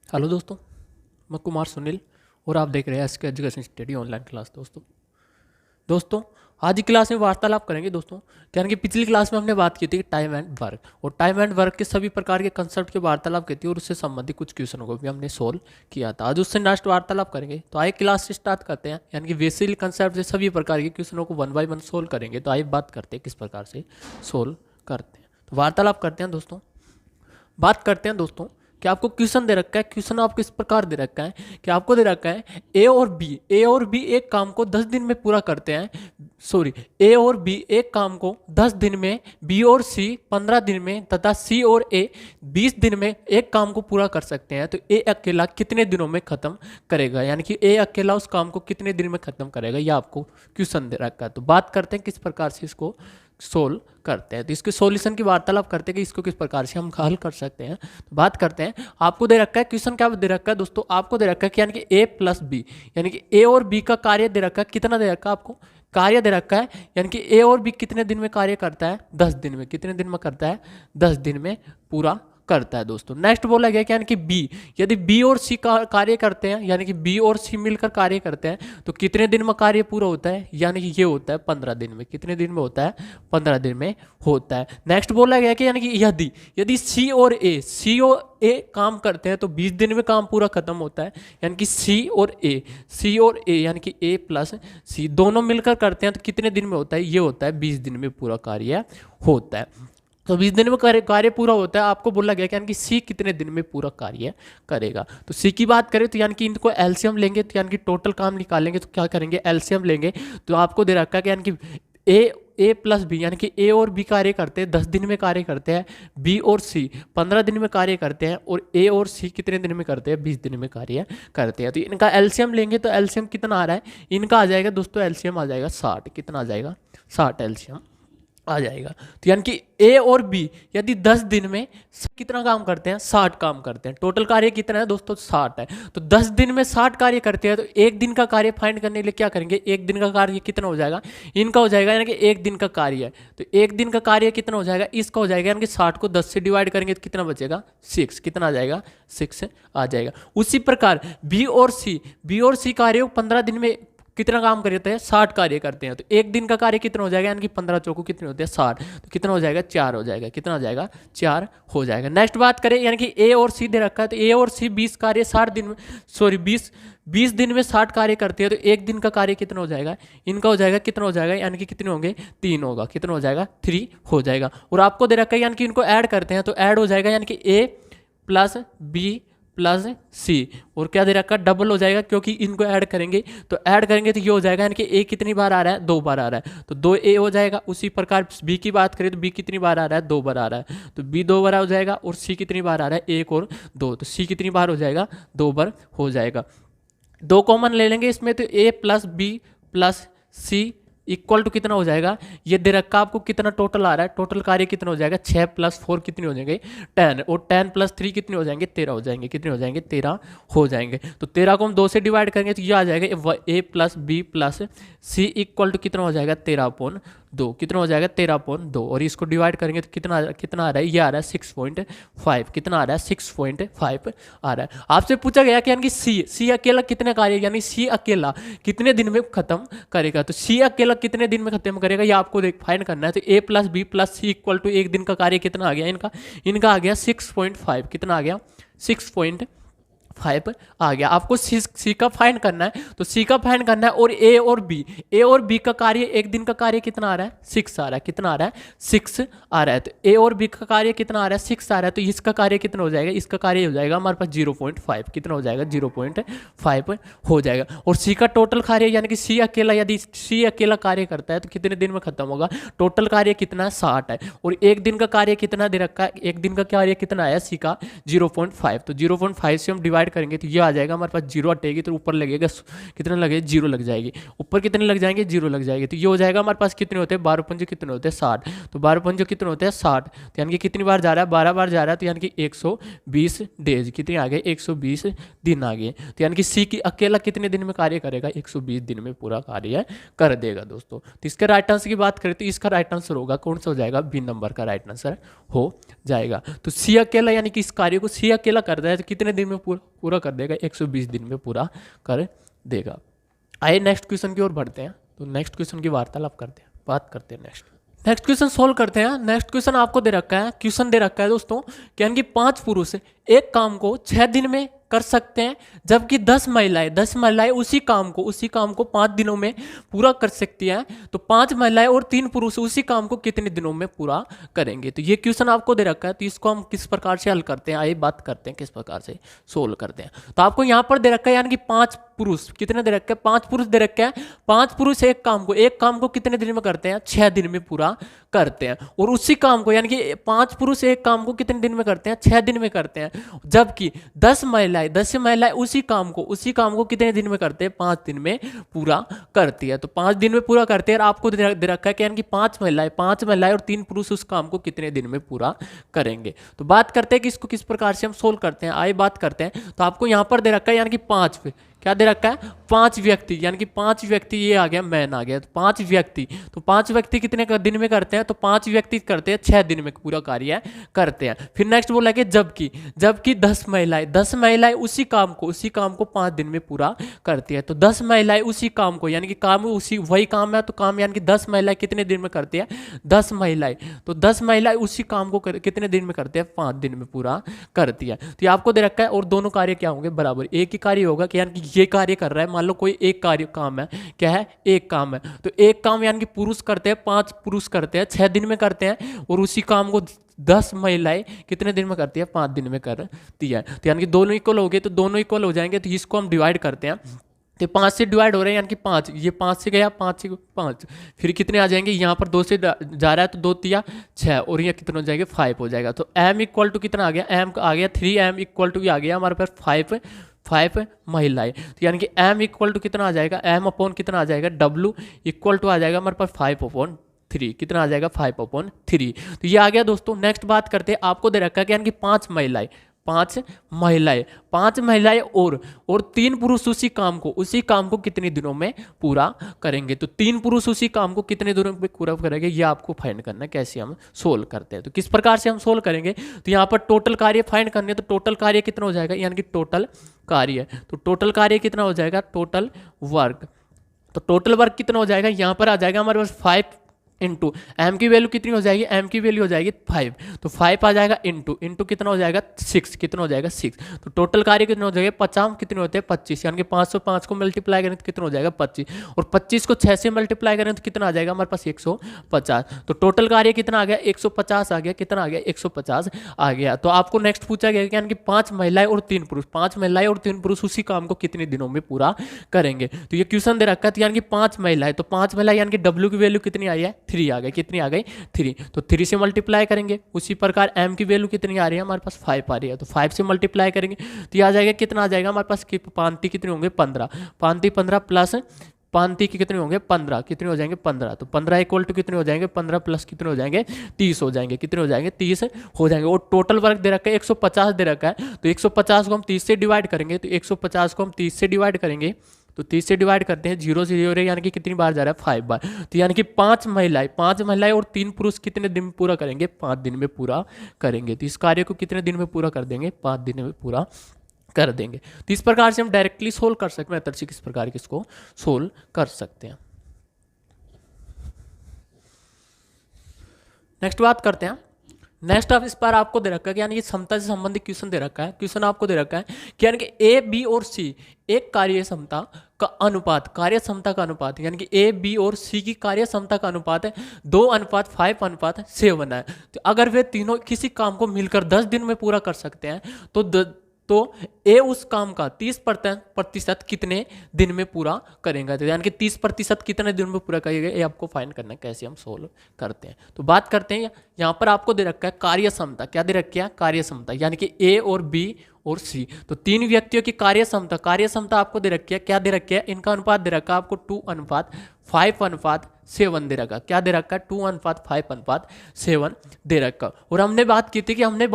Hello दोस्तों, मैं कुमार सुनील और आप देख रहे हैं SK education study online class. दोस्तों आज की क्लास में वार्तालाप करेंगे दोस्तों। यानी कि पिछली क्लास में हमने बात की थी टाइम एंड वर्क, और टाइम एंड वर्क के सभी प्रकार के कंसेप्ट के वार्तालाप की थी और उससे संबंधित कुछ क्वेश्चनों को भी हमने सोल्व किया था। आज उससे नेक्स्ट वार्तालाप करेंगे, तो आइए क्लास स्टार्ट करते हैं। यानी कि बेसिक कंसेप्ट से सभी प्रकार के क्वेश्चनों को 1 बाय 1 सोल्व करेंगे। तो आइए बात करते हैं किस प्रकार से सोल्व करते हैं। तो वार्तालाप करते हैं दोस्तों। बात करते हैं दोस्तों कि आपको क्वेश्चन दे रखा है। क्वेश्चन आपको इस प्रकार दे रखा है कि आपको दे रखा है ए और बी एक काम को 10 दिन में पूरा करते हैं। ए और बी एक काम को 10 दिन में, बी और सी 15 दिन में तथा सी और ए 20 दिन में एक काम को पूरा कर सकते हैं। तो ए अकेला कितने दिनों में खत्म करेगा, यानी कि ए अकेला उस काम को कितने दिन में खत्म करेगा, यह आपको क्वेश्चन दे रखा है। तो बात करते हैं किस प्रकार से इसको सोल्व करते हैं। तो इसके सॉल्यूशन की वार्तालाप करते हैं कि इसको किस प्रकार से हम हल कर सकते हैं। तो बात करते हैं। आपको दे रखा है क्वेश्चन, क्या दे रखा है दोस्तों, आपको दे रखा है कि यानी कि ए प्लस बी, यानी कि ए और बी का कार्य दे रखा है। कितना दे रखा है आपको, कार्य दे रखा है, यानी कि ए और बी कितने दिन में कार्य करता है, 10 दिन में। कितने दिन में करता है, 10 दिन में पूरा करता है दोस्तों। नेक्स्ट बोला गया कि यानी कि बी, यदि बी और सी कार्य करते हैं, यानी कि बी और सी मिलकर कार्य करते हैं, तो कितने दिन में कार्य पूरा होता है, यानी कि ये होता है 15 दिन में। कितने दिन में होता है, 15 दिन में होता है। नेक्स्ट बोला गया कि यानी कि यदि सी और ए काम करते हैं तो 20 दिन में काम पूरा खत्म होता है। यानी कि सी और ए यानी कि ए प्लस सी दोनों मिलकर करते हैं तो कितने दिन में होता है, ये होता है 20 दिन में पूरा कार्य होता है। तो 20 दिन में कार्य पूरा होता है। आपको बोला गया कि यानी कि सी कितने दिन में पूरा कार्य करेगा। तो सी की बात करें तो यानी कि इनको एलसीएम लेंगे, तो यानी कि टोटल काम निकालेंगे तो क्या करेंगे, एलसीएम लेंगे। तो आपको दे रखा है कि यानी कि ए प्लस बी, यानी कि ए और बी कार्य करते हैं 10 दिन में कार्य करते हैं, बी और सी 15 दिन में कार्य करते हैं, और ए और सी कितने दिन में करते हैं, 20 दिन में कार्य करते हैं। तो इनका एलसीएम लेंगे तो एलसीएम कितना आ रहा है, इनका आ जाएगा दोस्तों, एलसीएम आ जाएगा 60। कितना आ जाएगा, 60 एलसीएम आ जाएगा। तो यानी कि ए और बी यदि 10 दिन में कितना काम करते हैं, 60 काम करते हैं। टोटल कार्य कितना है दोस्तों, 60 है। तो 10 दिन में 60 कार्य करते हैं, तो एक दिन का कार्य फाइंड करने के लिए क्या करेंगे, एक दिन का कार्य कितना हो जाएगा, इनका हो जाएगा, यानी कि एक दिन का कार्य है तो एक दिन का कार्य कितना हो जाएगा, इसका हो जाएगा, यानी कि 60 को 10 से डिवाइड करेंगे तो कितना बचेगा, 6। कितना आ जाएगा, 6 आ जाएगा। उसी प्रकार बी और सी कार्य 15 दिन में कितना काम करते हैं, 60 कार्य करते हैं। तो एक दिन का कार्य कितना हो जाएगा, यानी कि 15 चौको कितने होते हैं, 60। तो कितना हो जाएगा, 4 हो जाएगा। कितना हो जाएगा, 4 हो जाएगा। नेक्स्ट बात करें, यानी कि ए और सी दे रखा है, तो ए और सी 20 कार्य 60 दिन में, 20 दिन में 60 कार्य करते हैं। तो एक दिन का कार्य कितना हो जाएगा, इनका हो जाएगा, कितना हो जाएगा, यानी कि कितने होंगे, 3 होगा। कितना हो जाएगा, 3 हो जाएगा। और आपको दे रखा है, यानी कि इनको ऐड करते हैं तो ऐड हो जाएगा, यानी कि ए प्लस बी प्लस सी, और क्या दे रखा है, डबल हो जाएगा, क्योंकि इनको ऐड करेंगे तो ये हो जाएगा, यानी कि ए कितनी बार आ रहा है, 2 बार आ रहा है, तो 2a हो जाएगा। उसी प्रकार बी की बात करें तो बी कितनी बार आ रहा है, 2 बार आ रहा है, तो बी 2 बार हो जाएगा। और सी कितनी बार आ रहा है, 1 और 2, तो सी कितनी बार हो जाएगा, 2 बार हो जाएगा। 2 कॉमन ले लेंगे इसमें, तो A plus B plus C equal to कितना हो जाएगा, ये दे रखा आपको कितना टोटल आ रहा है, टोटल कार्य कितना हो जाएगा, 6 प्लस 4 कितने हो जाएंगे, 10, और 10 प्लस 3 कितने हो जाएंगे, 13 हो जाएंगे। कितने हो जाएंगे, 13 हो जाएंगे। तो 13 को हम 2 से डिवाइड करेंगे तो ये आ जाएगा A plus B plus C equal to कितना हो जाएगा, 13/2। कितना हो जाएगा, 13/2, और इसको डिवाइड करेंगे तो कितना आ रहा है, ये आ रहा है 6.5। कितना आ रहा है, 6.5 आ रहा है। आपसे पूछा गया कि यानी कि सी अकेला कितने कार्य, यानी सी अकेला कितने दिन में खत्म करेगा। तो सी अकेला कितने दिन में खत्म करेगा, ये आपको फाइंड करना है। तो A plus B plus C equal to एक दिन का कार्य कितना आ गया, इनका आ गया 6.5। कितना आ गया, 6.5 आ गया। आपको सी का फाइंड करना है, तो सी का फाइंड करना है। और ए और बी का कार्य एक दिन का कार्य कितना आ रहा है, 6 आ रहा है। कितना आ रहा है, 6 आ रहा है। तो ए और बी का कार्य कितना आ रहा है, 6 आ रहा है। तो इसका कार्य कितना हो जाएगा, इसका कार्य हो जाएगा हमारे पास 0.5। कितना हो जाएगा, 0.5 हो जाएगा। और सी का टोटल कार्य, यानी कि यदि सी अकेला कार्य करता है तो कितने दिन में खत्म होगा, टोटल कार्य कितना है, 60 है। और एक दिन का कार्य कितना दे रखा है, एक दिन का कार्य कितना आया सी का, 0.5। तो 0.5 से हम डिवाइड करेंगे तो ये आ जाएगा हमारे पास, 0 हटेगी तो ऊपर लगेगा, कितना लगेगा, 0 लग जाएगी। ऊपर कितने लग जाएंगे, 0 लग जाएगी। तो ये हो जाएगा हमारे पास, कितने होते हैं, 12 पंजे कितने होते हैं, 60। तो 12 पंजे कितने होते हैं, 60। तो यानी कि कितनी बार जा रहा है, 12 बार जा रहा है। तो यानी कि 120 डेज कितने आ गए, 120 दिन आ गए। तो यानी कि सी की अकेला कितने दिन में कार्य करेगा, 120 दिन में पूरा कार्य कर देगा दोस्तों। तो इसके राइट आंसर की बात करें तो इसका राइट आंसर होगा, कौन सा हो जाएगा, बी नंबर का राइट आंसर हो जाएगा। तो सी अकेला, यानी कि इस कार्य को सी अकेला करता है तो कितने दिन में पूरा पूरा कर देगा, 120 दिन में पूरा कर देगा। आइए नेक्स्ट क्वेश्चन की ओर बढ़ते हैं। तो नेक्स्ट क्वेश्चन की वार्तालाप करते हैं, बात करते हैं नेक्स्ट क्वेश्चन सोल्व करते हैं। नेक्स्ट क्वेश्चन आपको दे रखा है, क्वेश्चन दे रखा है दोस्तों, यानी कि 5 पुरुष एक काम को 6 दिन में कर सकते हैं, जबकि 10 महिलाएं उसी काम को 5 दिनों में पूरा कर सकती हैं। तो 5 महिलाएं और 3 पुरुष उसी काम को कितने दिनों में पूरा करेंगे। तो ये क्वेश्चन आपको दे रखा है, तो इसको हम किस प्रकार से हल करते हैं, आइए बात करते हैं किस प्रकार से सोल्व करते हैं। तो आपको यहाँ पर दे रखा है, यानी कि 5 पुरुष कितने दे रखे हैं, 5 पुरुष दे रखे हैं। 5 पुरुष एक काम को कितने दिन में करते हैं, 6 दिन में पूरा करते हैं। और उसी काम को, यानी कि 5 पुरुष एक काम को कितने दिन में करते हैं, 6 दिन में करते हैं, जबकि 10 महिलाएं उसी काम को कितने दिन में करते हैं, 5 दिन में पूरा करती है। तो 5 दिन में पूरा करते हैं। और आपको दे रखा है कि यानी कि 5 महिलाएं और 3 पुरुष उस काम को कितने दिन में पूरा करेंगे। तो बात करते हैं कि इसको किस प्रकार से हम सोल्व करते हैं, आइए बात करते हैं। तो आपको यहां पर दे रखा है, यानी कि 5 पे क्या दे रखा है, 5 व्यक्ति, यानी कि 5 व्यक्ति, ये आ गया मैन आ गया, तो 5 व्यक्ति, तो 5 व्यक्ति कितने दिन में करते हैं, तो 5 व्यक्ति करते हैं 6 दिन में पूरा कार्य करते हैं। फिर नेक्स्ट बोला कि जबकि 10 महिलाएं उसी काम को 5 दिन में पूरा करती है। तो 10 महिलाएं उसी काम को, यानी कि वही काम है, तो काम यानी कि 10 महिलाएं कितने दिन में करती है, 10 महिलाएं उसी काम को कितने दिन में करते हैं, 5 दिन में पूरा करती है। तो ये आपको दे रखा है। और दोनों कार्य क्या होंगे, बराबर एक ही कार्य होगा, कि यानी कि ये कार्य कर रहा है, मान लो कोई एक काम है, क्या है, एक काम है, तो एक काम यानी कि पुरुष करते हैं, 5 पुरुष करते हैं, 6 दिन में करते हैं। और उसी काम को 10 महिलाएं कितने दिन में करती है, 5 दिन में करती है। तो यानी कि दोनों इक्वल हो गए, तो दोनों इक्वल हो जाएंगे। तो इसको हम डिवाइड करते हैं, तो 5 से डिवाइड हो रहे हैं, यानी कि 5, ये 5 से गया, 5 से 5, फिर कितने आ जाएंगे, यहाँ पर 2 से जा रहा है, तो 2 तिया 6, और ये कितने हो जाएंगे, 5 हो जाएगा। तो m इक्वल टू कितना आ गया, m आ गया 3m इक्वल टू आ गया हमारे पास 5 महिलाएं। तो यानी कि m इक्वल टू कितना आ जाएगा, m अपॉन कितना आ जाएगा, w इक्वल टू आ जाएगा हमारे पास 5/3, कितना आ जाएगा, 5/3। तो ये आ गया दोस्तों। नेक्स्ट बात करते हैं, आपको दे रखा है कि यानी कि 5 महिलाएं और 3 पुरुष उसी काम को कितने दिनों में पूरा करेंगे। तो 3 पुरुष उसी काम को कितने दिनों में पूरा करेंगे, ये आपको फाइंड करना है, कैसे हम सोल्व करते हैं। तो किस प्रकार से हम सोल्व करेंगे, तो यहाँ पर टोटल कार्य फाइंड करने, तो टोटल कार्य कितना हो जाएगा, यानी कि टोटल कार्य, तो टोटल कार्य कितना हो जाएगा, टोटल वर्क, तो टोटल वर्क कितना हो जाएगा, यहाँ पर आ जाएगा हमारे पास 5 इंटू एम की वैल्यू कितनी हो जाएगी, एम की वैल्यू हो जाएगी 5, तो 5 आ जाएगा इंटू कितना हो जाएगा 6, कितना हो जाएगा 6। तो टोटल कार्य कितना हो जाएगा, 50 कितने होते हैं 25, यानी कि 505 को मल्टीप्लाई करें तो कितना हो जाएगा 25, और 25 को 6 से मल्टीप्लाई करें तो कितना आ जाएगा हमारे पास 150। तो टोटल कार्य कितना आ गया 150 आ गया, कितना आ गया 150 आ गया। तो आपको नेक्स्ट पूछा गया यानी कि 5 महिलाएं और 3 पुरुष, 5 महिलाएं और 3 पुरुष उसी काम को कितने दिनों में पूरा करेंगे। तो ये क्वेश्चन दे रखा है, यानी कि 5 महिलाएं, तो 5 महिलाएं यानी कि डब्ल्यू की वैल्यू कितनी आई है 3 आ गई, कितनी आ गई 3, तो 3 से मल्टीप्लाई करेंगे। उसी प्रकार m की वैल्यू कितनी आ रही है हमारे पास 5 आ रही है, तो 5 से मल्टीप्लाई करेंगे तो ये आ जाएगा, कितना आ जाएगा हमारे पास, 5 कितने होंगे 15, 5 प्लस 5 के कितने होंगे 15, कितने हो जाएंगे 15, तो 15 इक्वल टू कितने हो जाएंगे 15 प्लस कितने हो जाएंगे 30 हो जाएंगे, कितने हो जाएंगे 30 हो जाएंगे। और टोटल वर्क दे रखा है 150 दे रखा है, तो 150 को हम 30 से डिवाइड करेंगे, तो 150 को हम 30 से डिवाइड करेंगे, तो 30 से डिवाइड करते हैं 0 से 0 यानी कि कितनी बार जा रहा है 5 बार। तो यानी कि 5 महिलाएं और 3 पुरुष कितने दिन में पूरा करेंगे, 5 दिन में पूरा करेंगे। तो इस कार्य को कितने दिन में पूरा कर देंगे, 5 दिन में पूरा कर देंगे। तो इस प्रकार से हम डायरेक्टली सोल्व कर सकते हैं, मेथड से किस प्रकार के इसको सोल्व कर सकते हैं। नेक्स्ट बात करते हैं, नेक्स्ट आप इस बार आपको दे रखा है यानी कि क्षमता से संबंधित क्वेश्चन दे रखा है। क्वेश्चन आपको दे रखा है कि यानी कि ए बी और सी एक कार्य क्षमता का अनुपात, कार्य क्षमता का अनुपात, यानी कि ए बी और सी की कार्य क्षमता का अनुपात है 2:5:7 है। तो अगर वे तीनों किसी काम को मिलकर 10 दिन में पूरा कर सकते हैं तो ए उस काम का 30% कितने दिन में पूरा करेंगे। तो यानी कि 30% कितने दिन में पूरा करेगा, ये आपको फाइंड करना है, कैसे हम सोल्व करते हैं। तो बात करते हैं, यहाँ पर आपको दे रखा है कार्य क्षमता, क्या दे रखी है कार्य क्षमता, यानी कि ए और बी और सी, तो 3 व्यक्तियों की कार्य क्षमता आपको दे रखी है, क्या दे रखी है, इनका अनुपात दे रखा है आपको 2:5:7 दे रखा, क्या दे रखा है 2:5:7 दे रखा। और हमने बात की थी कि यानी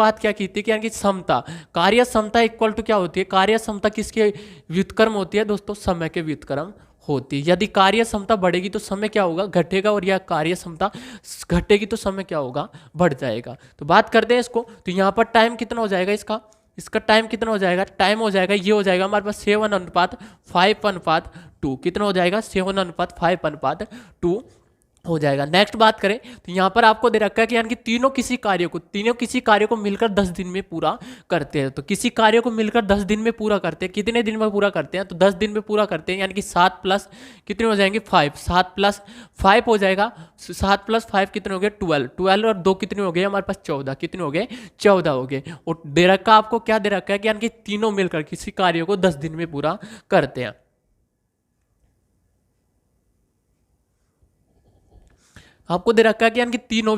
कि क्षमता, कार्य क्षमता इक्वल टू क्या होती है, कार्य क्षमता किसके व्युत्क्रम होती है दोस्तों, समय के व्युत्क्रम होती है। यदि कार्य क्षमता बढ़ेगी तो समय क्या होगा, घटेगा, और यह कार्य क्षमता घटेगी तो समय क्या होगा, बढ़ जाएगा। तो बात करते हैं इसको, तो यहाँ पर टाइम कितना हो जाएगा इसका, इसका टाइम कितना हो जाएगा, टाइम हो जाएगा, ये हो जाएगा हमारे पास 7:5:2 कितना हो जाएगा, 7:5:2 हो जाएगा। नेक्स्ट बात करें तो यहाँ पर आपको दे रखा है कि यानी कि तीनों किसी कार्य को मिलकर 10 दिन में पूरा करते हैं। तो किसी कार्य को मिलकर 10 दिन में पूरा करते हैं, कितने दिन में पूरा करते हैं, तो 10 दिन में पूरा करते हैं, यानी कि 7 प्लस कितने हो जाएंगे 5, 7 प्लस 5 हो जाएगा, 7 प्लस 5 कितने हो गए 12, 12 और 2 कितने हो गए हमारे पास 14, कितने हो गए 14 हो गए। और दे रखा आपको क्या दे रखा है कि यानी कि तीनों मिलकर किसी कार्य को 10 दिन में पूरा करते हैं। आपको दे रखा है कि यानी कि तीनों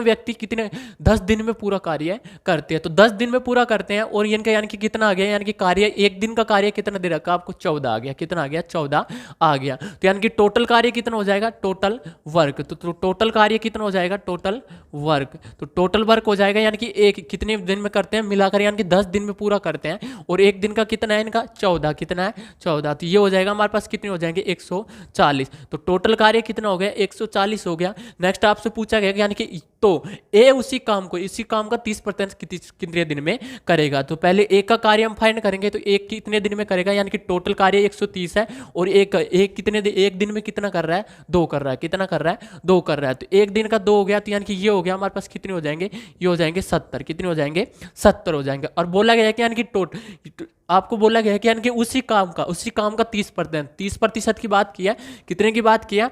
व्यक्ति कितने 10 दिन में पूरा कार्य करते हैं। तो 10 दिन में पूरा करते हैं और इनका यानी कि कितना आ गया, यानी कि कार्य एक दिन का कार्य कितना दे रखा है आपको 14 आ गया, कितना आ गया 14 आ गया। तो यानी कि टोटल कार्य कितना हो जाएगा, टोटल वर्क। तो टोटल कार्य कितना हो जाएगा, टोटल वर्क। तो टोटल वर्क हो जाएगा यानी कि एक कितने दिन में करते हैं मिलाकर, यानी कि 10 दिन में पूरा करते हैं और एक दिन का कितना है इनका 14, कितना है 14। तो ये हो जाएगा हमारे पास कितने हो जाएंगे 140। तो टोटल कार्य कितना हो गया 140 हो गया। नेक्स्ट आपसे पूछा गया यानी कि तो ए इसी काम का 30% कितने दिन में करेगा। तो पहले ए का कार्य हम फाइंड करेंगे, तो एक कितने दिन में करेगा, यानी कि टोटल कार्य 130 है और एक एक दिन में कितना कर रहा है 2 कर रहा है, कितना कर रहा है 2 कर रहा है। तो एक दिन का 2 हो गया, तो यानी कि ये हो गया हमारे पास कितने हो जाएंगे, ये हो जाएंगे 70, कितने हो जाएंगे 70 हो जाएंगे। और बोला गया है कि यानी कि आपको बोला गया है कि यानी कि उसी काम का 30% की बात किया, कितने की बात किया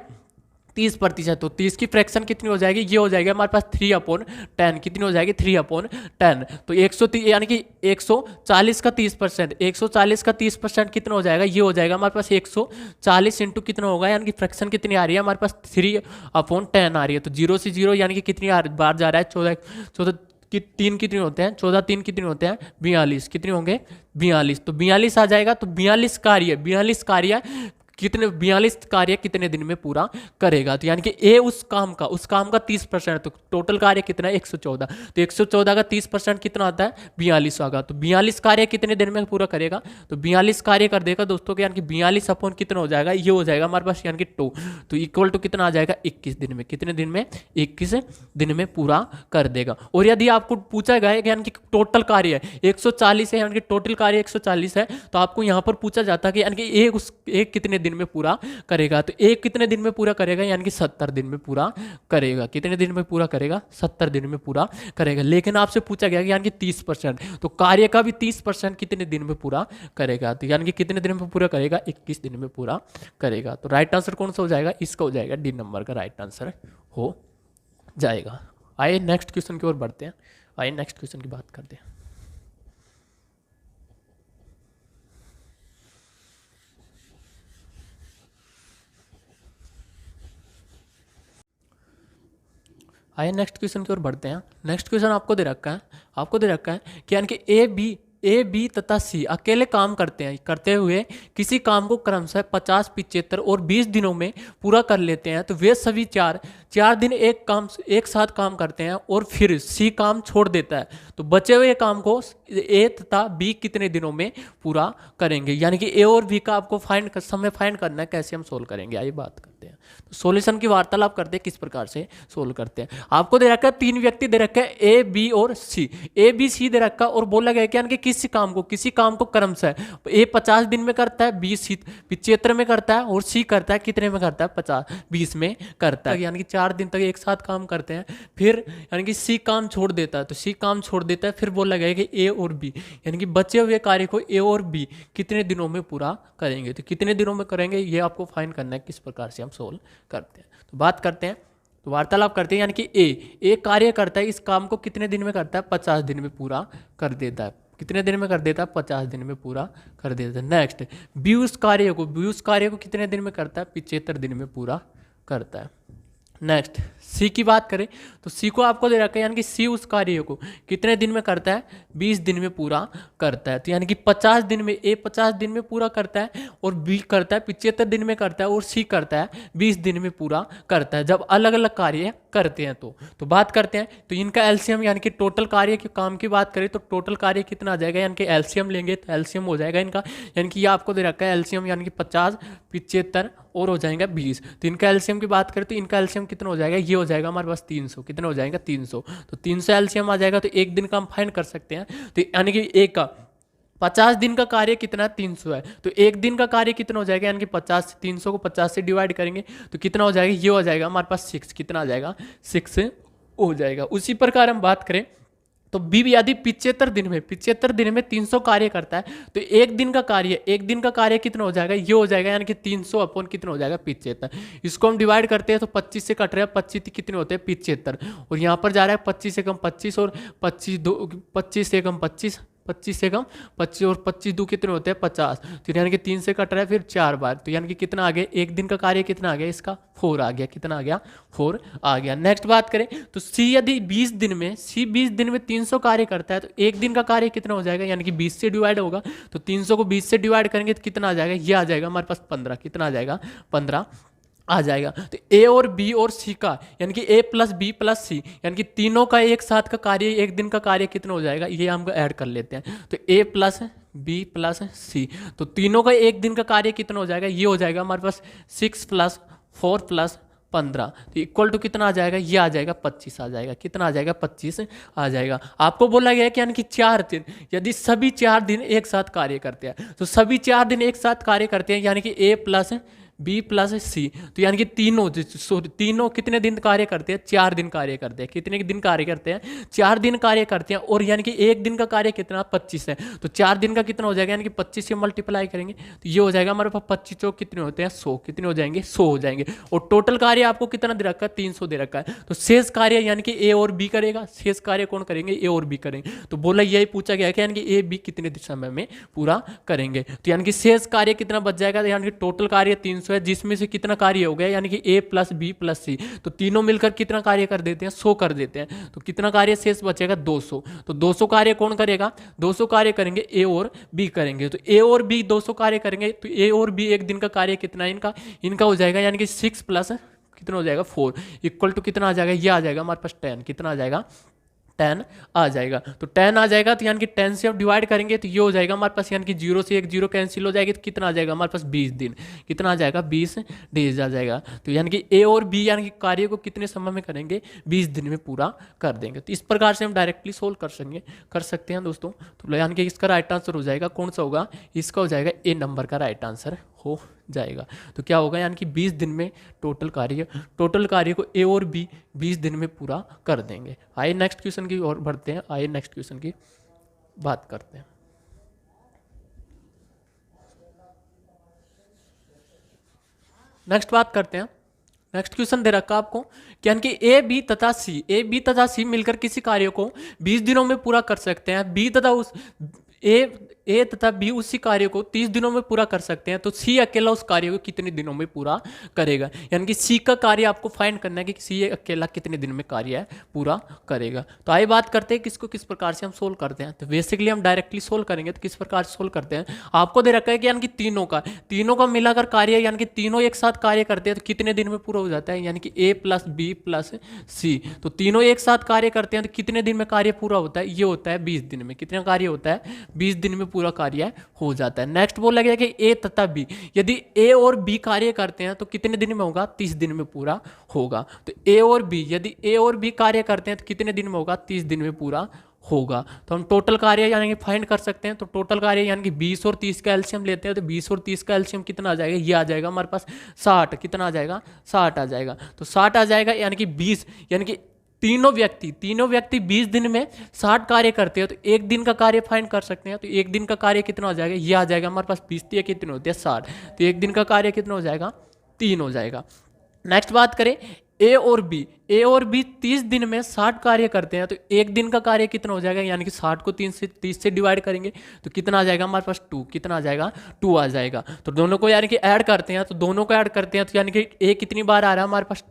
30%। तो 30 की फ्रैक्शन कितनी हो जाएगी, ये हो जाएगा हमारे पास 3/10, कितनी हो जाएगी 3/10। तो 130 यानी कि 140 का 30%, 140 का 30% कितना हो जाएगा, ये हो जाएगा हमारे पास 140 इंटू कितना होगा, यानी कि फ्रैक्शन कितनी आ रही है हमारे पास 3/10 आ रही है। तो 0 से 0 यानी कि कितनी बार जा रहा है 14 कि 3 कितने होते हैं 14 3 कितने होते हैं 42, कितने होंगे 42। तो 42 आ जाएगा। तो 42 कार्य कितने 42 कार्य कितने दिन में पूरा करेगा। तो यानी कि ए उस काम का 30%, तो टोटल कार्य कितना है 114। तो 114 का 30% कितना आता है 42 होगा। तो 42 कार्य कितने दिन में पूरा करेगा, तो 42 कार्य कर देगा दोस्तों, यानी कि 42 अपॉन कितना हो जाएगा, ये हो जाएगा हमारे पास यानी कि 2। तो इक्वल टू कितना आ जाएगा 21 दिन में, कितने दिन में 21 दिन में पूरा कर देगा। और यदि आपको पूछा गया है यानी कि टोटल कार्य 140 है, यानी कि टोटल कार्य 140 है, तो आपको यहाँ पर पूछा जाता है कि यानी कि एक कितने दिन में पूरा करेगा। तो एक कितने दिन में पूरा करेगा, यानी कि 70 दिन में पूरा करेगा। कितने दिन में पूरा करेगा 70 दिन में पूरा करेगा। लेकिन आपसे पूछा गया कि यानी कि 30%, तो कार्य का भी 30% कितने दिन में पूरा करेगा। तो यानी कि कितने दिन में पूरा करेगा 21 दिन में पूरा करेगा। तो राइट आंसर कौन सा हो जाएगा, इसका हो जाएगा डी नंबर का राइट आंसर हो जाएगा। आइए नेक्स्ट क्वेश्चन की ओर बढ़ते हैं, आइए नेक्स्ट क्वेश्चन की बात करते हैं। आइए नेक्स्ट क्वेश्चन की ओर बढ़ते हैं। नेक्स्ट क्वेश्चन आपको दे रखा है कि यानी कि ए बी तथा सी अकेले काम करते हुए किसी काम को क्रमशः 50, 75 और 20 दिनों में पूरा कर लेते हैं। तो वे सभी चार दिन एक साथ काम करते हैं और फिर सी काम छोड़ देता है। तो बचे हुए काम को ए तथा बी कितने दिनों में पूरा करेंगे। यानी कि ए और बी का आपको फाइंड करना है, कैसे हम सोल्व करेंगे, आइए बात करते हैं। तो सॉल्यूशन की वार्तालाप करते हैं किस प्रकार से सोल्व करते हैं। आपको दे रखा है 3 व्यक्ति दे रखे हैं ए बी और सी, ए बी सी दे रखा और बोला गया कि यानी कि किसी काम को क्रमशः ए 50 दिन में करता है, बी 75 में करता है और सी करता है कितने में करता है 20 में करता है। यानी कि 4 दिन तक एक साथ काम करते हैं, फिर यानी कि सी काम छोड़ देता है। तो सी काम छोड़ देता है, फिर बोला गया कि ए और बी यानी कि बचे हुए कार्य को ए और बी कितने दिनों में पूरा करेंगे। तो कितने दिनों में करेंगे ये आपको फाइंड करना है, किस प्रकार से हम सोल्व करते हैं। तो बात करते हैं, तो वार्तालाप करते हैं। यानी कि ए कार्य करता है, इस काम को कितने दिन में करता है 50 दिन में पूरा कर देता है। कितने दिन में कर देता है 50 दिन में पूरा कर देता है। नेक्स्ट बी उस कार्य को कितने दिन में करता है 75 दिन में पूरा करता है। नेक्स्ट सी की बात करें तो सी को आपको दे रखा है, यानी कि सी उस कार्य को कितने दिन में करता है 20 दिन में पूरा करता है। तो यानी कि 50 दिन में ए 50 दिन में पूरा करता है और बी करता है 75 दिन में करता है और सी करता है 20 दिन में पूरा करता है। जब अलग अलग कार्य करते हैं तो बात करते हैं तो इनका एलसीएम यानी कि टोटल कार्य के काम की बात करें तो टोटल कार्य कितना आ जाएगा, यानी कि एलसीएम लेंगे तो एलसीएम हो जाएगा इनका, यानी कि ये आपको दे रखा है एलसीएम यानी कि 50, 75 और हो जाएगा 20। तो इनका एलसीएम की बात करें तो इनका एलसीएम कितना हो जाएगा, ये हो जाएगा हमारे पास 300। कितना हो जाएगा 300। तो 300 एलसीएम आ जाएगा। तो एक दिन का हम फाइंड कर सकते हैं। तो यानी कि एक का 50 दिन का कार्य कितना 300 है, तो एक दिन का कार्य कितना हो जाएगा, यानी कि 50 से 300 को 50 से डिवाइड करेंगे तो कितना हो जाएगा, ये हो जाएगा हमारे पास 6। कितना आ जाएगा 6 हो जाएगा। उसी प्रकार हम बात करें तो बी यदि 75 दिन में 300 कार्य करता है तो एक दिन का कार्य कितना हो जाएगा, ये हो जाएगा यानी कि 300 अपॉन कितना हो जाएगा 75। इसको हम डिवाइड करते हैं तो 25 से कट रहे हैं, 25 कितने होते हैं 75, और यहाँ पर जा रहा है 25 से कम 25 और 25 से कम 25, 25 से कम 25 और 25 दो कितने होते हैं 50। तो यानी कि 3 से कट रहा है फिर 4 बार, तो यानी कि कितना आ गया, एक दिन का कार्य कितना आ गया इसका 4 आ गया। कितना आ गया 4 आ गया। नेक्स्ट बात करें तो सी यदि 20 दिन में 300 कार्य करता है तो एक दिन का कार्य कितना हो जाएगा, यानी कि 20 से डिवाइड होगा तो 300 को 20 से डिवाइड करेंगे तो कितना आ जाएगा, ये आ जाएगा हमारे पास 15। कितना आ जाएगा 15 आ जाएगा। तो ए और बी और सी का यानी कि ए प्लस बी प्लस सी यानी कि तीनों का एक साथ का कार्य, एक दिन का कार्य कितना हो जाएगा, ये हम ऐड कर लेते हैं। तो ए प्लस बी प्लस सी, तो तीनों का एक दिन का कार्य कितना हो जाएगा, ये हो जाएगा हमारे पास 6 प्लस 4 प्लस 15, तो इक्वल टू कितना आ जाएगा, ये आ जाएगा 25 आ जाएगा। कितना आ जाएगा 25 आ जाएगा। आपको बोला गया है कि यानी कि 4 दिन, यदि सभी 4 दिन एक साथ कार्य करते हैं तो सभी 4 दिन एक साथ कार्य करते हैं यानी कि ए प्लस बी प्लस सी, तो यानी कि तीनों कितने दिन कार्य करते हैं, 4 दिन कार्य करते हैं। कितने दिन कार्य करते हैं, 4 दिन कार्य करते हैं। और यानी कि एक दिन का कार्य कितना 25 है, तो 4 दिन का कितना हो जाएगा, यानी कि 25 से मल्टीप्लाई करेंगे तो ये हो जाएगा हमारे पास 25 चौक कितने होते हैं 100। कितने हो जाएंगे 100 हो जाएंगे। और टोटल कार्य आपको कितना दे रखा है 300 दे रखा है। तो शेष कार्य यानी कि ए और बी करेगा, शेष कार्य कौन करेंगे, ए और बी करेंगे। तो बोला यही पूछा गया कि यानी कि ए बी कितने समय में पूरा करेंगे। तो यानी कि शेष कार्य कितना बच जाएगा, यानी कि टोटल कार्य 300 है जिसमें से कितना कार्य हो गया, यानी कि ए प्लस बी प्लस सी, तो तीनों मिलकर कितना कार्य कर देते हैं 100 कर देते हैं। तो कितना कार्य शेष बचेगा 200। तो 200 कार्य कौन करेगा, 200 कार्य करेंगे ए और बी करेंगे। तो ए और बी 200 कार्य करेंगे तो ए और बी एक दिन का कार्य कितना है इनका हो जाएगा, यानी कि 6 प्लस कितना हो जाएगा 4 इक्वल टू कितना आ जाएगा, ये आ जाएगा हमारे पास 10। कितना आ जाएगा 10 आ जाएगा। तो 10 आ जाएगा तो यानी कि 10 से अब डिवाइड करेंगे तो ये हो जाएगा हमारे पास, यानी कि 0 से एक 0 कैंसिल हो जाएगी तो कितना आ जाएगा हमारे पास 20 दिन। कितना आ जाएगा 20 डेज आ जाएगा। तो यानी कि ए और बी यानी कि कार्य को कितने समय में करेंगे, 20 दिन में पूरा कर देंगे। तो इस प्रकार से हम डायरेक्टली सोल्व कर सकते हैं दोस्तों। तो यानी कि इसका राइट आंसर हो जाएगा कौन सा होगा, इसका हो जाएगा ए नंबर का राइट आंसर हो जाएगा। तो क्या होगा, यानी कि 20 दिन में टोटल कार्य को ए और बी 20 दिन में पूरा कर देंगे। आइए नेक्स्ट क्वेश्चन की ओर बढ़ते हैं, आइए नेक्स्ट क्वेश्चन की बात करते हैं। नेक्स्ट बात करते हैं, नेक्स्ट क्वेश्चन दे रखा आपको कि यानी कि ए बी तथा सी मिलकर किसी कार्य को 20 दिनों में पूरा कर सकते हैं। बी तथा उस ए तथा बी उसी कार्य को 30 दिनों में पूरा कर सकते हैं। तो सी अकेला उस कार्य को कितने दिनों में पूरा करेगा, यानी कि सी का कार्य आपको फाइंड करना है कि सी अकेला कितने दिन में कार्य है पूरा करेगा। तो आइए बात करते हैं किसको किस प्रकार से हम सोल्व करते हैं। तो बेसिकली हम डायरेक्टली सोल्व करेंगे तो किस प्रकार से सोल्व करते हैं, आपको दे रखा है कि यानी कि तीनों का मिलाकर कार्य, यानी कि तीनों एक साथ कार्य करते हैं तो कितने दिन में पूरा हो जाता है, यानी कि ए प्लस बी प्लस सी, तो तीनों एक साथ कार्य करते हैं तो कितने दिन में कार्य पूरा होता है, ये होता है 20 दिन में। कितना कार्य होता है 20 दिन में पूरा कार्य हो जाता है। नेक्स्ट बोला गया कि ए तथा बी, यदि ए और बी कार्य करते हैं तो कितने दिन में होगा, 30 दिन में पूरा होगा। तो ए और बी, यदि ए और बी कार्य करते हैं तो कितने दिन में होगा, 30 दिन में पूरा होगा। तो हम टोटल कार्य यानी कि फाइंड कर सकते हैं। तो टोटल कार्य यानी कि 20 और 30 का एलसीएम लेते हैं तो 20 और 30 का एलसीएम कितना आ जाएगा, ये आ जाएगा हमारे पास 60। कितना आ जाएगा 60 आ जाएगा। तो 60 आ जाएगा यानी कि 20, यानी कि तीनों व्यक्ति 20 दिन में 60 कार्य करते हैं तो एक दिन का कार्य फाइंड कर सकते हैं। तो एक दिन का कार्य कितना हो जाएगा, ये आ जाएगा हमारे पास 20 कितने होते हैं 60, तो एक दिन का कार्य कितना हो जाएगा 3 हो जाएगा। नेक्स्ट बात करें ए और बी 30 दिन में 60 कार्य करते हैं तो एक दिन का कार्य कितना हो जाएगा, यानी कि 60 को 30 से डिवाइड करेंगे तो कितना आ जाएगा हमारे पास 2। कितना आ जाएगा 2 आ जाएगा। तो दोनों को यानी कि ऐड करते हैं तो यानी कि ए कितनी बार आ रहा है हमारे पास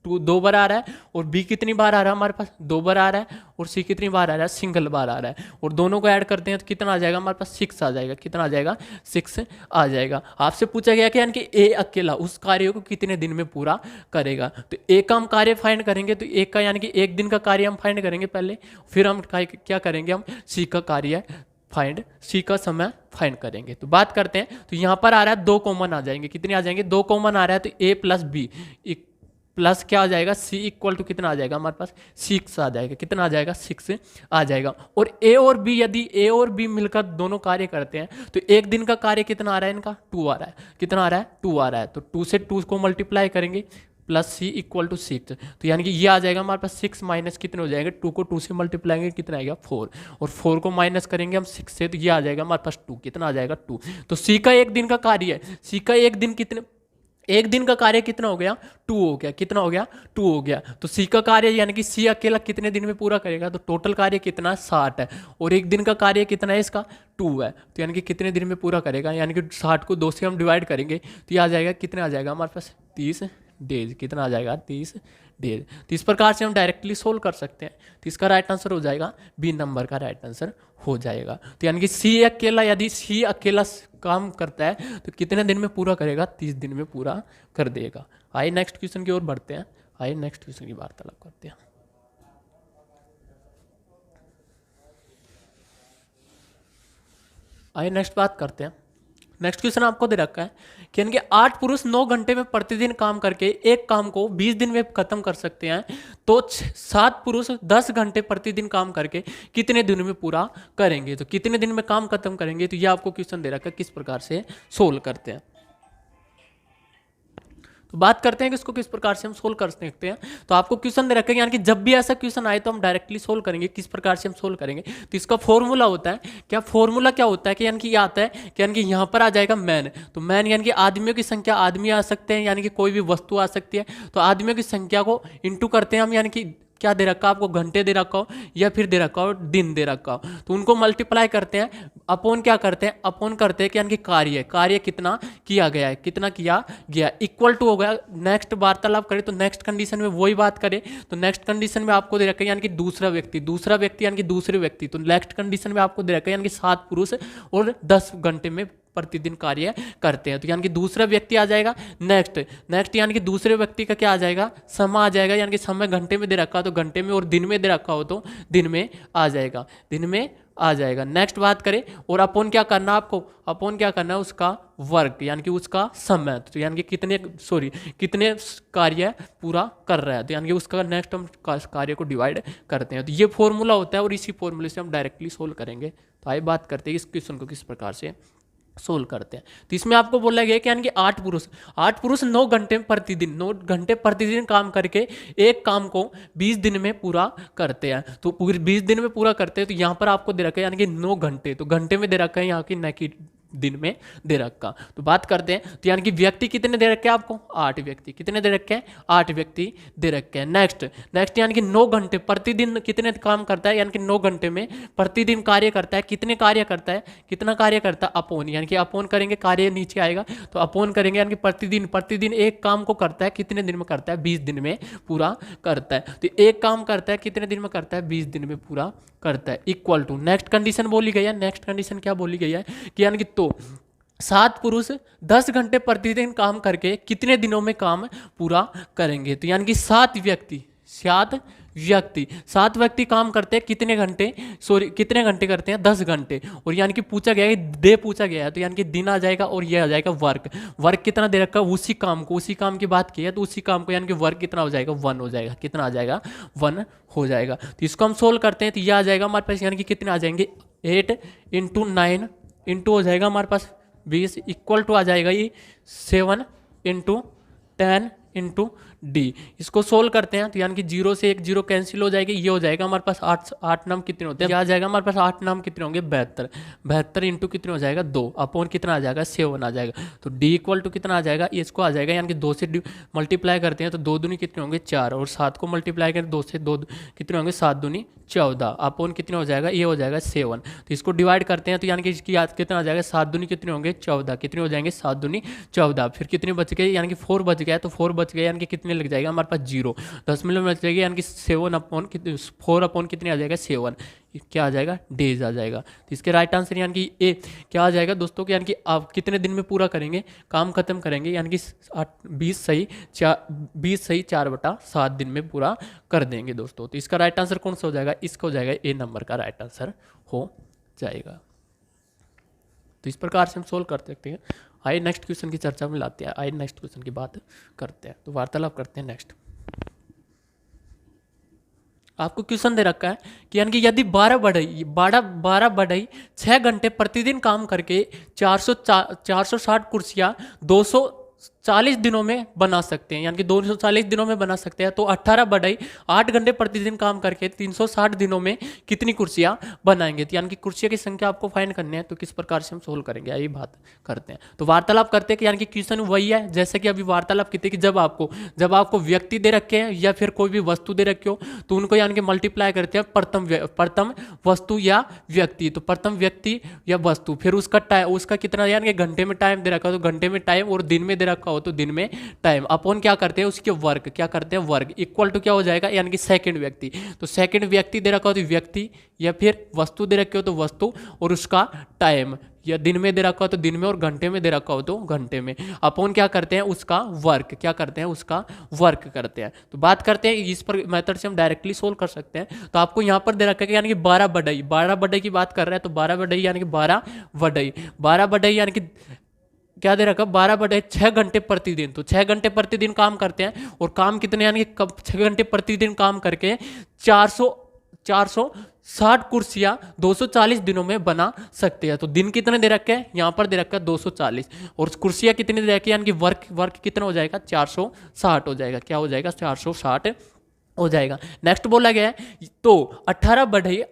दो बार आ रहा है, और बी कितनी बार आ रहा है हमारे पास, 2 बार आ रहा है, और सी कितनी बार आ रहा है, सिंगल बार आ रहा है, और दोनों को ऐड करते हैं तो कितना आ जाएगा हमारे पास, 6 आ जाएगा। कितना आ जाएगा, 6 आ जाएगा। आपसे पूछा गया कि यानी कि ए अकेला उस कार्य को कितने दिन में पूरा करेगा। तो ए का हम कार्य फाइंड करेंगे, तो एक का यानी कि 1 दिन का कार्य हम फाइंड करेंगे पहले, फिर हम क्या करेंगे, हम सी का कार्य फाइंड, सी का समय फाइंड करेंगे। तो बात करते हैं, तो यहाँ पर आ रहा है 2 कॉमन आ जाएंगे। कितने आ जाएंगे, 2 कॉमन आ रहा है, तो ए प्लस बी प्लस क्या आ जाएगा, सी इक्वल टू कितना आ जाएगा हमारे पास, 6 आ जाएगा। कितना आ जाएगा, 6 आ जाएगा। और ए और बी, यदि ए और बी मिलकर दोनों कार्य करते हैं तो एक दिन का कार्य कितना आ रहा है इनका, 2 आ रहा है। कितना आ रहा है, 2 आ रहा है। तो 2 से 2 को मल्टीप्लाई करेंगे, प्लस सी इक्वल टू 6, तो यानी कि ये आ जाएगा हमारे पास 6 माइनस कितने हो जाएंगे, 2 को 2 से मल्टीप्लाई करेंगे, कितना आएगा 4, और 4 को माइनस करेंगे हम 6 से, तो ये आ जाएगा हमारे पास 2। कितना आ जाएगा, 2। तो सी का एक दिन का कार्य है, सी का एक दिन कितने, एक दिन का कार्य कितना हो गया, 2 हो गया। कितना हो गया, 2 हो गया। तो सी का कार्य यानी कि सी अकेला कितने दिन में पूरा करेगा, तो टोटल कार्य कितना, 60 है, और एक दिन का कार्य कितना है इसका, 2 है। तो यानी कि कितने दिन में पूरा करेगा, यानी कि 60 को 2 से हम डिवाइड करेंगे तो ये आ जाएगा, कितना आ जाएगा हमारे पास, 30 डेज। कितना आ जाएगा, 30 डेज। तो इस प्रकार से हम डायरेक्टली सोल्व कर सकते हैं। तो इसका राइट आंसर हो जाएगा बी नंबर का राइट आंसर हो जाएगा। तो यानी कि सी अकेला, यदि सी अकेला काम करता है तो कितने दिन में पूरा करेगा, 30 दिन में पूरा कर देगा। आइए नेक्स्ट क्वेश्चन की ओर बढ़ते हैं। आइए नेक्स्ट क्वेश्चन की वार्तालाप करते हैं। आइए नेक्स्ट बात करते हैं। नेक्स्ट क्वेश्चन आपको दे रखा है कि यानी कि 8 पुरुष 9 घंटे में प्रतिदिन काम करके एक काम को 20 दिन में खत्म कर सकते हैं, तो 7 पुरुष 10 घंटे प्रतिदिन काम करके कितने दिन में पूरा करेंगे। तो कितने दिन में काम खत्म करेंगे, तो ये आपको क्वेश्चन दे रखा है, किस प्रकार से सोल्व करते हैं। तो बात करते हैं कि इसको किस प्रकार से हम सोल्व कर सकते हैं। तो आपको क्वेश्चन दे रखा है, यानी कि जब भी ऐसा क्वेश्चन आए तो हम डायरेक्टली सोल्व करेंगे। किस प्रकार से हम सोल्व करेंगे, तो इसका फॉर्मूला होता है, क्या फॉर्मूला क्या होता है कि यानी कि ये आता है कि यानी कि यहाँ पर आ जाएगा मैन। तो मैन यानी कि आदमियों की संख्या, आदमी आ सकते हैं, यानी कि कोई भी वस्तु आ सकती है। तो आदमियों की संख्या को इंटू करते हैं हम, यानी कि क्या दे रखा आपको, घंटे दे रखा हो या फिर दे रखा हो दिन दे रखा हो, तो उनको मल्टीप्लाई करते हैं, अपॉन क्या करते हैं, अपॉन करते हैं कि यानी कि कार्य कितना किया गया है, कितना किया गया, इक्वल टू हो गया। नेक्स्ट वार्तालाप करें तो नेक्स्ट कंडीशन में वही बात करें, तो नेक्स्ट कंडीशन में आपको दे रखा है यानी कि दूसरा व्यक्ति यानी कि दूसरे व्यक्ति, तो नेक्स्ट कंडीशन में आपको दे रखा है यानी कि 7 पुरुष और 10 घंटे में प्रतिदिन कार्य करते हैं। तो यानी कि दूसरा व्यक्ति आ जाएगा। नेक्स्ट यानी कि दूसरे व्यक्ति का क्या आ जाएगा, समय आ जाएगा, यानी कि समय घंटे में दे रखा हो तो घंटे में, और दिन में दे रखा हो तो दिन में आ जाएगा, दिन में आ जाएगा। नेक्स्ट बात करें, और अपॉन क्या करना आपको, अपॉन क्या करना है, उसका वर्क यानी कि उसका समय, तो यानी कि कितने कार्य पूरा कर रहा है, तो यानी कि उसका नेक्स्ट हम कार्य को डिवाइड करते हैं। तो ये फॉर्मूला होता है, और इसी फॉर्मूले से हम डायरेक्टली सोल्व करेंगे। तो आइए बात करते हैं इस क्वेश्चन को किस प्रकार से सोल्व करते हैं। तो इसमें आपको बोला गया कि यानी कि 8 पुरुष 9 घंटे प्रतिदिन काम करके एक काम को 20 दिन में पूरा करते हैं। तो पूरे 20 दिन में पूरा करते हैं, तो यहाँ पर आपको दे रखा है यानी कि 9 घंटे, तो घंटे में दे रखा है यहाँ की, न कि दिन में दे रखा। तो बात करते हैं, तो यानी कि व्यक्ति कितने दे रखे हैं आपको, 8 व्यक्ति। कितने दे रखे हैं, 8 व्यक्ति दे रखे हैं। नेक्स्ट यानी कि 9 घंटे प्रतिदिन कितने काम करता है, यानी कि 9 घंटे में प्रतिदिन कार्य करता है, कितना कार्य करता है, अपॉन, यानी कि अपॉन करेंगे, कार्य नीचे आएगा तो अपॉन करेंगे, यानी कि प्रतिदिन एक काम को करता है, कितने दिन में करता है, 20 दिन में पूरा करता है। तो एक काम करता है कितने दिन में करता है, 20 दिन में पूरा करता है, इक्वल टू नेक्स्ट कंडीशन बोली गई है। नेक्स्ट कंडीशन क्या बोली गई है कि यानी कि तो 7 पुरुष 10 घंटे प्रतिदिन काम करके कितने दिनों में काम पूरा करेंगे। तो यानी कि 7 व्यक्ति काम करते हैं, कितने घंटे करते हैं, 10 घंटे। और यानी कि पूछा गया है, डे पूछा गया है, तो यानी कि दिन आ जाएगा, और ये आ जाएगा वर्क कितना दे रखा है, उसी काम की बात की है, तो उसी काम को यानी कि वर्क कितना हो जाएगा, 1 हो जाएगा। कितना आ जाएगा, 1 हो जाएगा। तो इसको हम सोल्व करते हैं, तो ये आ जाएगा हमारे पास, यानी कि कितने आ जाएंगे, 8 × 9 इंटू हो जाएगा हमारे पास 20, इक्वल टू आ जाएगा ये 7 × 10 × D। इसको सोल्व करते हैं, तो यानी कि 0 से 1 0 कैंसिल हो जाएगी, ये हो जाएगा हमारे पास 8 नाम कितने होते हैं, आ जाएगा हमारे पास 8 नाम कितने होंगे, 72 इंटू कितने हो जाएगा, 2 अपॉन कितना आ जाएगा, 7 आ जाएगा। तो D इक्वल टू कितना आ जाएगा, इसको आ जाएगा, यानी कि 2 से मल्टीप्लाई करते हैं तो 2 दूनी कितने होंगे, 4, और 7 को मल्टीप्लाई करें 2 से 2 कितने होंगे, 7 दूनी 14, अपॉन कितने हो जाएगा, ये हो जाएगा 7। तो इसको डिवाइड करते हैं, तो यानी कि इसकी याद कितना आ जाएगा, 7 दूनी कितने होंगे, 14, कितने हो जाएंगे, 7 दूनी 14, फिर कितने बच गए, यानी कि 4 बच गया, तो 4 बच गए, यानी कि कितने कितने लग जाएगा हमारे पास 0, 10 मिनट में लग जाएगी, यानी कि 4 अपॉन कितने आ जाएगा 7, क्या आ जाएगा डेज आ जाएगा। तो इसके राइट आंसर यानी कि ए क्या आ जाएगा दोस्तों कि यानी कि आप कितने दिन में पूरा करेंगे, काम खत्म करेंगे, यानी कि 20 सही 4/7 दिन में पूरा कर देंगे दोस्तों। तो इसका राइट आंसर कौन सा हो जाएगा, इसका हो जाएगा ए नंबर का राइट आंसर हो जाएगा। तो इस प्रकार से हम सोल्व कर सकते हैं। आइए नेक्स्ट क्वेश्चन की चर्चा में लाते हैं, आइए नेक्स्ट क्वेश्चन की बात करते हैं। तो वार्तालाप करते हैं नेक्स्ट। आपको क्वेश्चन दे रखा है कि यानी कि यदि 12 बढ़ई 6 घंटे प्रतिदिन काम करके 460 कुर्सियां 240 दिनों में बना सकते हैं, यानी कि 240 दिनों में बना सकते हैं, तो 18 बढ़ई 8 घंटे प्रतिदिन काम करके 360 दिनों में कितनी कुर्सियां बनाएंगे। तो यानी कि कुर्सियों की संख्या आपको फाइंड करनी है, तो किस प्रकार से हम सोल्व करेंगे यही बात करते हैं। तो वार्तालाप करते हैं कि यानी कि क्वेश्चन वही है जैसे कि अभी वार्तालाप की थी कि जब आपको व्यक्ति दे रखे हैं या फिर कोई भी वस्तु दे रखे हो तो उनको यानी कि मल्टीप्लाई करते हैं प्रथम वस्तु या व्यक्ति, तो प्रथम व्यक्ति या वस्तु, फिर उसका कितना यानी कि घंटे में टाइम दे रखा हो तो घंटे में टाइम, और दिन में दे रखा हो तो दिन में टाइम, अपॉन क्या करते हैं उसके वर्ग, क्या करते हैं वर्ग, इक्वल टू क्या हो जाएगा यानी कि सेकंड व्यक्ति। तो सेकंड व्यक्ति दे रखा हो तो व्यक्ति, या फिर वस्तु दे रखे हो तो वस्तु, और उसका टाइम, या दिन में दे रखा हो तो दिन में, और घंटे में दे रखा हो तो घंटे में, अपॉन क्या करते हैं उसका वर्क, क्या करते हैं उसका वर्क करते हैं। तो बात करते हैं इस पर मेथड से हम डायरेक्टली सोल्व कर सकते हैं। तो आपको यहाँ पर दे रखा है यानी कि 12 बढ़ई की बात कर रहे हैं, तो 12 बढ़ई यानी कि 12 बढ़ई यानी कि क्या दे रखा 12 बढ़ई 6 घंटे प्रतिदिन, तो 6 घंटे प्रतिदिन काम करते हैं, और काम कितने यानी कि 6 घंटे प्रतिदिन काम करके 460 कुर्सियां 240 दिनों में बना सकते हैं। तो दिन कितने दे रखे हैं यहाँ पर दे रखा है 240, और कुर्सियां कितनी दे रखी है यानी कि वर्क कितना हो जाएगा 460 हो जाएगा, क्या हो जाएगा 460 हो जाएगा। नेक्स्ट बोला गया है तो 18 बढ़ई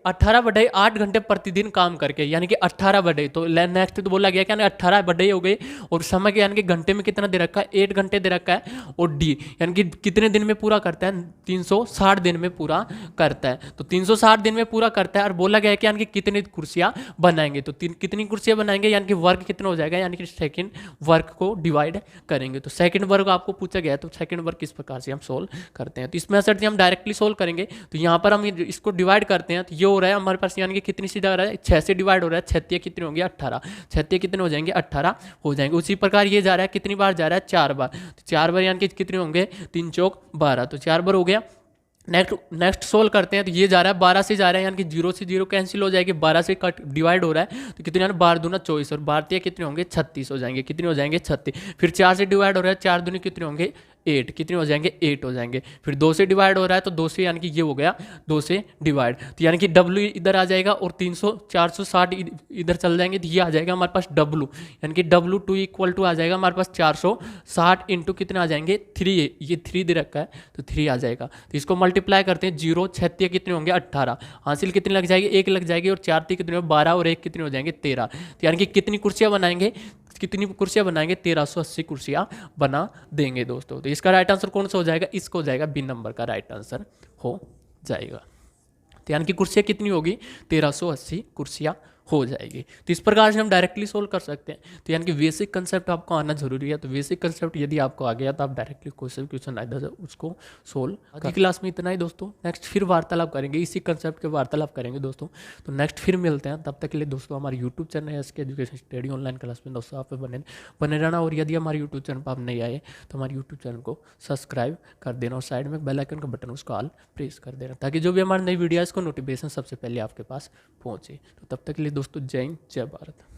8 घंटे प्रतिदिन काम करके, यानी कि 18 बढ़ई, तो नेक्स्ट तो बोला गया कि 18 बढ़ई हो गई, और समय के यानी कि घंटे में कितना दे रखा है 8 घंटे दे रखा है, और डी यानी कि कितने दिन में पूरा करता है 360 दिन में पूरा करता है। तो 360 दिन में पूरा करता है, और बोला गया है कि यानी कि कितनी कुर्सियां बनाएंगे, तो कितनी कुर्सियां बनाएंगे यानी कि वर्ग कितना हो जाएगा, यानी कि सेकंड वर्ग को डिवाइड करेंगे। तो सेकंड वर्ग आपको पूछा गया है, तो सेकंड वर्ग किस प्रकार से हम सोल्व करते हैं। तो इसमें असर हम डायरेक्टली सोल्व करेंगे, तो यहाँ पर हम इसको डिवाइड करते हैं, तो ये हो रहा है हमारे पास यानी कि कितनी से जा रहा है 6 से डिवाइड हो रहा है, 6 कितने होंगे 18, 6 कितने हो जाएंगे 18 हो जाएंगे। उसी प्रकार ये जा रहा है कितनी बार जा रहा है 4 बार, तो 4 बार यानी कि कितने होंगे 3 चौक 12, तो 4 बार हो गया। नेक्स्ट सोल्व करते हैं, तो ये जा रहा है 12 से जा रहा है, यानी कि 0 से 0 कैंसिल हो जाएगी, 12 से कट डिवाइड हो रहा है, तो कितने यानी 12 दूना 24, और 12 कितने होंगे 36 हो जाएंगे, कितने हो जाएंगे 36। फिर 4 से डिवाइड हो रहा है, 4 दूनी कितने होंगे 8, कितने हो जाएंगे 8 हो जाएंगे। फिर 2 से डिवाइड हो रहा है, तो 2 से यानी कि ये हो गया 2 से डिवाइड, तो यानी कि W इधर आ जाएगा, और 460 इधर चल जाएंगे, तो ये आ जाएगा हमारे पास W, यानी कि W2 इक्वल टू आ जाएगा हमारे पास 460 इंटू कितने आ जाएंगे 3, ये 3 दे रखा है तो 3 आ जाएगा। तो इसको मल्टीप्लाई करते हैं, 0 6 कितने होंगे 18, हासिल कितनी लग जाएगी 1 लग जाएगी, और 4 कितने 12, और 1 कितने हो जाएंगे 13। तो यानी कि कितनी कुर्सियां बनाएंगे 1380 कुर्सियां बना देंगे दोस्तों। तो इसका राइट आंसर कौन सा हो जाएगा, इसको हो जाएगा बी नंबर का राइट आंसर हो जाएगा। तो यानी कि कुर्सियां कितनी होगी 1380 कुर्सियां हो जाएगी। तो इस प्रकार से हम डायरेक्टली सोल्व कर सकते हैं। तो यानी कि बेसिक कंसेप्ट आपको आना जरूरी है। तो बेसिक कंसेप्ट यदि आपको आ गया तो आप डायरेक्टली क्वेश्चन आए उसको सोल्व। आज की क्लास में इतना ही दोस्तों, नेक्स्ट फिर वार्तालाप करेंगे, इसी कंसेप्ट के वार्तालाप करेंगे दोस्तों। तो नेक्स्ट फिर मिलते हैं, तब तक के लिए दोस्तों हमारे यूट्यूब चैनल है SK education study online class में दोस्तों आप बने रहना। और यदि हमारे यूट्यूब चैनल पर आप नहीं आए तो हमारे यूट्यूब चैनल को सब्सक्राइब कर देना, और साइड में बेल आइकन का बटन उसको ऑल प्रेस कर देना, ताकि जो भी हमारी नई वीडियो है इसको नोटिफिकेशन सबसे पहले आपके पास पहुंचे। तो तब तक के लिए दोस्तों जय हिंद जय भारत।